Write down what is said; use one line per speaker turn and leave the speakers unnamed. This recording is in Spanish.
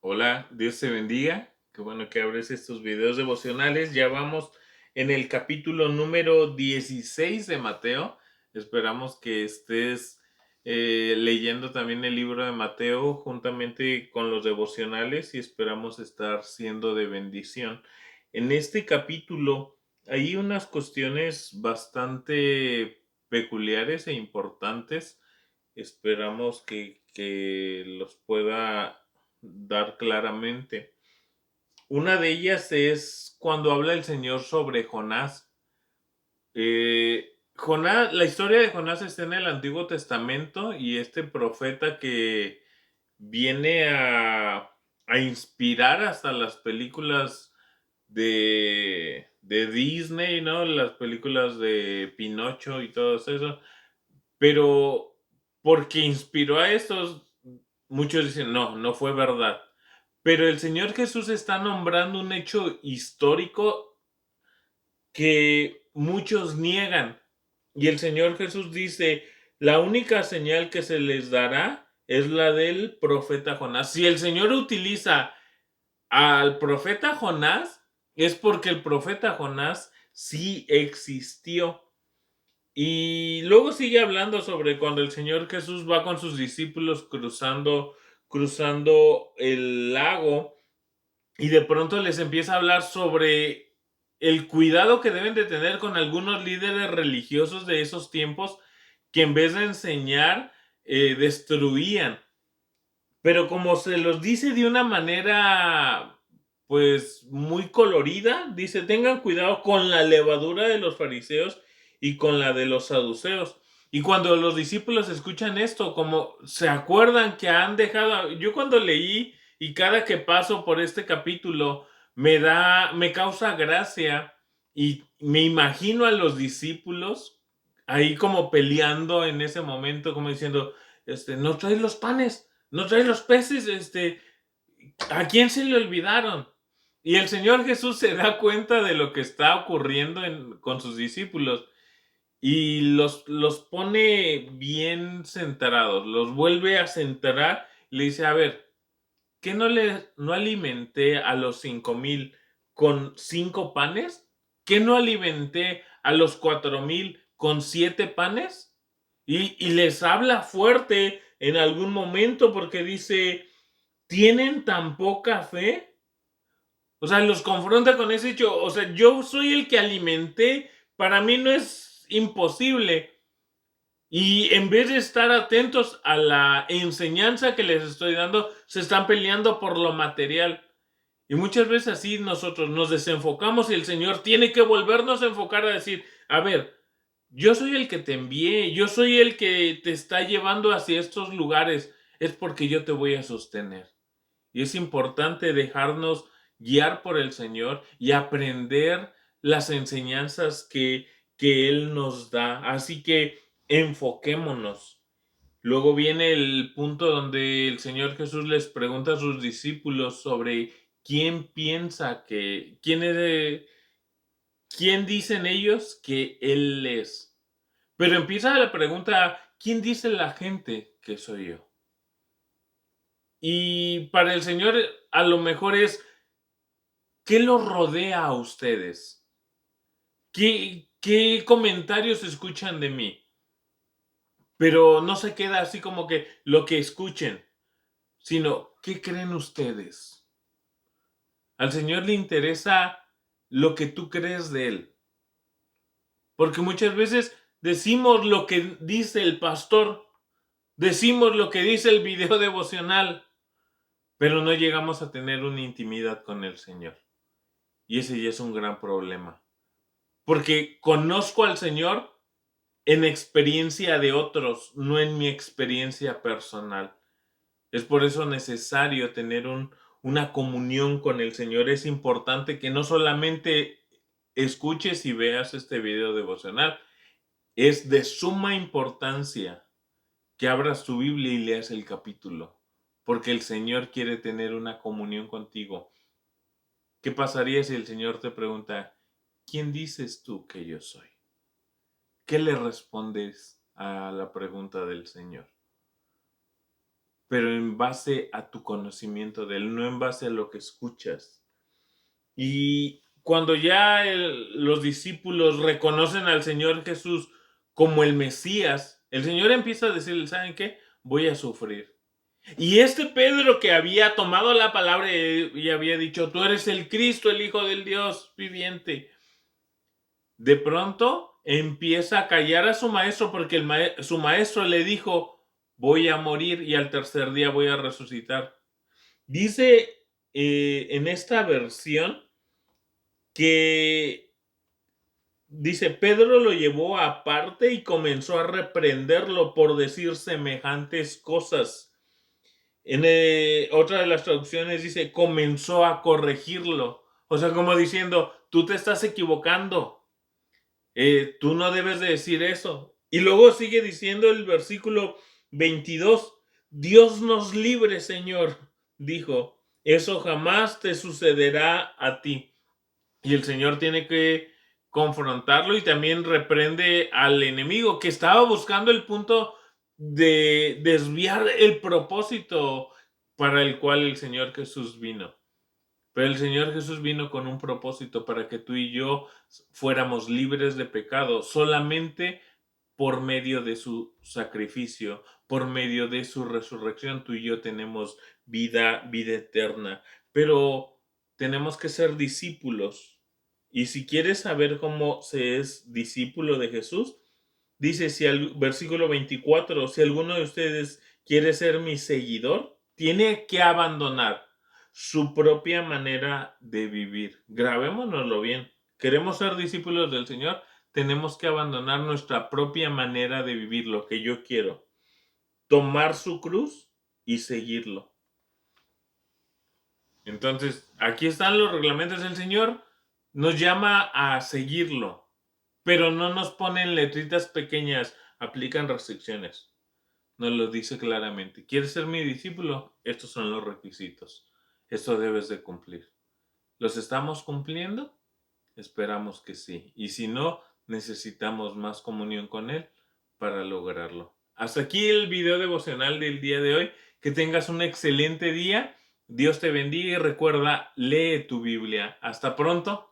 Hola, Dios te bendiga. Qué bueno que abres estos videos devocionales. Ya vamos en el capítulo número 16 de Mateo. Esperamos que estés leyendo también el libro de Mateo juntamente con los devocionales y esperamos estar siendo de bendición. En este capítulo hay unas cuestiones bastante peculiares e importantes. Esperamos que los pueda dar claramente. Una de ellas es cuando habla el Señor sobre Jonás. Jonás, la historia de Jonás está en el Antiguo Testamento y este profeta que viene a inspirar hasta las películas de Disney, ¿no? Las películas de Pinocho y todo eso. Pero porque inspiró a estos, muchos dicen, no, no fue verdad. Pero el Señor Jesús está nombrando un hecho histórico que muchos niegan. Y el Señor Jesús dice, la única señal que se les dará es la del profeta Jonás. Si el Señor utiliza al profeta Jonás, es porque el profeta Jonás sí existió. Y luego sigue hablando sobre cuando el Señor Jesús va con sus discípulos cruzando el lago y de pronto les empieza a hablar sobre el cuidado que deben de tener con algunos líderes religiosos de esos tiempos que en vez de enseñar, destruían. Pero como se los dice de una manera, pues, muy colorida, dice: "Tengan cuidado con la levadura de los fariseos y con la de los saduceos". Y cuando los discípulos escuchan esto, como se acuerdan que han dejado yo cuando leí y cada que paso por este capítulo me causa gracia y me imagino a los discípulos ahí como peleando en ese momento, como diciendo: "¿No traes los panes? ¿No traes los peces? ¿A quién se le olvidaron?". Y el Señor Jesús se da cuenta de lo que está ocurriendo con sus discípulos y los pone bien centrados, los vuelve a centrar. Le dice: a ver, ¿qué no alimenté a los 5,000 con 5 panes? ¿Qué no alimenté a los 4,000 con 7 panes? Y les habla fuerte en algún momento porque dice, ¿tienen tan poca fe? O sea, los confronta con ese hecho. O sea, yo soy el que alimenté, para mí no es imposible. Y en vez de estar atentos a la enseñanza que les estoy dando, se están peleando por lo material. Y muchas veces así nosotros nos desenfocamos y el Señor tiene que volvernos a enfocar a decir, a ver, yo soy el que te envié, yo soy el que te está llevando hacia estos lugares, es porque yo te voy a sostener. Y es importante dejarnos guiar por el Señor y aprender las enseñanzas que Él nos da. Así que enfoquémonos. Luego viene el punto donde el Señor Jesús les pregunta a sus discípulos sobre quién dicen ellos que Él es. Pero empieza la pregunta, ¿quién dice la gente que soy yo? Y para el Señor a lo mejor es, ¿qué los rodea a ustedes? ¿Qué comentarios escuchan de mí? Pero no se queda así como que lo que escuchen, sino, ¿qué creen ustedes? Al Señor le interesa lo que tú crees de Él. Porque muchas veces decimos lo que dice el pastor, decimos lo que dice el video devocional, pero no llegamos a tener una intimidad con el Señor. Y ese ya es un gran problema. Porque conozco al Señor en experiencia de otros, no en mi experiencia personal. Es por eso necesario tener una comunión con el Señor. Es importante que no solamente escuches y veas este video devocional, es de suma importancia que abras tu Biblia y leas el capítulo, porque el Señor quiere tener una comunión contigo. ¿Qué pasaría si el Señor te pregunta, ¿quién dices tú que yo soy? ¿Qué le respondes a la pregunta del Señor? pero en base a tu conocimiento de Él, no en base a lo que escuchas. Y cuando ya los discípulos reconocen al Señor Jesús como el Mesías, el Señor empieza a decirles, ¿saben qué? Voy a sufrir. Y este Pedro que había tomado la palabra y había dicho, tú eres el Cristo, el Hijo del Dios viviente, de pronto empieza a callar a su maestro porque su maestro le dijo, voy a morir y al tercer día voy a resucitar. Dice en esta versión que dice, Pedro lo llevó aparte y comenzó a reprenderlo por decir semejantes cosas. En otra de las traducciones dice, comenzó a corregirlo. O sea, como diciendo, tú te estás equivocando. Tú no debes de decir eso. Y luego sigue diciendo el versículo 22, Dios nos libre, Señor, dijo, eso jamás te sucederá a ti. Y el Señor tiene que confrontarlo y también reprende al enemigo que estaba buscando el punto de desviar el propósito para el cual el Señor Jesús vino. Pero el Señor Jesús vino con un propósito para que tú y yo fuéramos libres de pecado solamente por medio de su sacrificio, por medio de su resurrección. Tú y yo tenemos vida eterna. Pero tenemos que ser discípulos. Y si quieres saber cómo se es discípulo de Jesús, dice si versículo 24, si alguno de ustedes quiere ser mi seguidor, tiene que abandonar su propia manera de vivir. Grabémonoslo bien. ¿Queremos ser discípulos del Señor? Tenemos que abandonar nuestra propia manera de vivir, lo que yo quiero. Tomar su cruz y seguirlo. Entonces, aquí están los reglamentos del Señor. Nos llama a seguirlo, pero no nos ponen letritas pequeñas, aplican restricciones. Nos lo dice claramente. ¿Quieres ser mi discípulo? Estos son los requisitos. Esto debes de cumplir. ¿Los estamos cumpliendo? Esperamos que sí. Y si no, necesitamos más comunión con Él para lograrlo. Hasta aquí el video devocional del día de hoy. Que tengas un excelente día. Dios te bendiga y recuerda, lee tu Biblia. Hasta pronto.